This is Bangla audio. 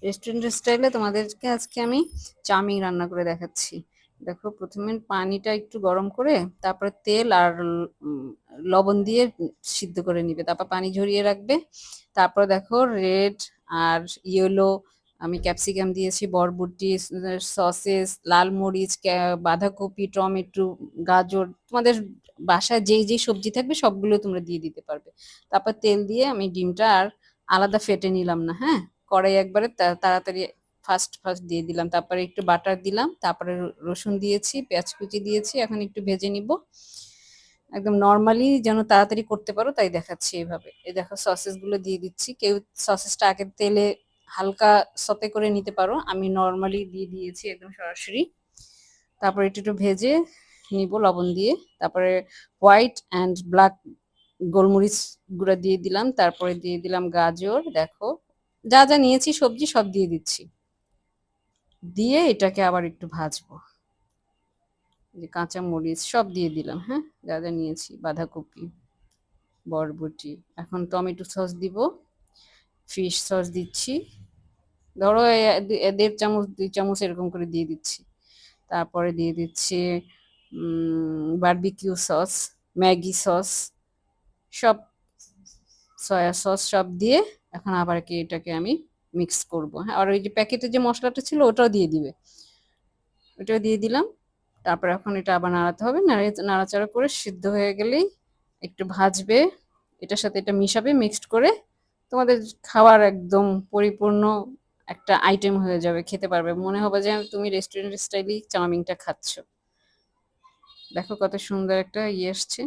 রেস্টুরেন্ট স্টাইলে তোমাদেরকে আজকে আমি চাউমিন রান্না করে দেখাচ্ছি। দেখো, প্রথমে পানিটা একটু গরম করে তারপরে তেল আর লবণ দিয়ে সিদ্ধ করে নিবে, তারপর পানি ঝরিয়ে রাখবে। তারপর দেখো, রেড আর ইয়েলো আমি ক্যাপসিকাম দিয়েছি, বরবটি, সসেস, লাল মরিচ, বাঁধাকপি, টমেটো, গাজর, তোমাদের বাসায় যেই যেই সবজি থাকবে সবগুলো তোমরা দিয়ে দিতে পারবে। তারপর তেল দিয়ে আমি ডিমটা আর আলাদা ফেটে নিলাম না, হ্যাঁ, কড়াই একবারে তাড়াতাড়ি ফার্স্ট ফার্স্ট দিয়ে দিলাম, তারপরে একটু বাটার দিলাম, তারপরে রসুন দিয়েছি, পেঁয়াজ কুচি দিয়েছি, এখন একটু ভেজে নিব। একদম নর্মালি যেন তাড়াতাড়ি করতে পারো তাই দেখাচ্ছি এইভাবে। এই দেখো, সসেস গুলো দিয়ে দিচ্ছি। কেউ সসেসটা আগে তেলে হালকা সতে করে নিতে পারো, আমি নর্মালি দিয়ে দিয়েছি একদম সরাসরি। তারপরে একটু একটু ভেজে নিব লবণ দিয়ে। তারপরে হোয়াইট অ্যান্ড ব্ল্যাক গোলমরিচ গুঁড়া দিয়ে দিলাম, তারপরে দিয়ে দিলাম গাজর। দেখো, যা যা নিয়েছি সবজি সব দিয়ে দিচ্ছি, দিয়ে এটাকে আবার একটু ভাজবো। যে কাঁচা মরিচ সব দিয়ে দিলাম, হ্যাঁ, যা যা নিয়েছি, বাঁধাকপি, বরবটি। এখন টমেটো সস দিব, ফিশ সস দিচ্ছি, ধরো 1.5 চামচ 2 চামচ এরকম করে দিয়ে দিচ্ছি। তারপরে দিয়ে দিচ্ছি বারবিকিউ সস, ম্যাগি সস, সব, সয়া সস সব দিয়ে এখন আবার কি এটাকে আমি মিক্স করব। হ্যাঁ, আর ওই যে প্যাকেটে যে মশলাটা ছিল ওটাও দিয়ে দিবে, ওটাও দিয়ে দিলাম। তারপর এখন এটা আবার নাড়াতে হবে, নাড়াচাড়া করে সিদ্ধ হয়ে গেলেই একটু ভাজবে, এটার সাথে এটা মিশাবে, মিক্সড করে তোমাদের খাওয়ার একদম পরিপূর্ণ একটা আইটেম হয়ে যাবে, খেতে পারবে, মনে হবে যে তুমি রেস্টুরেন্ট স্টাইলেই চাউমিনটা খাচ্ছ। দেখো কত সুন্দর একটা ইয়ে এসছে।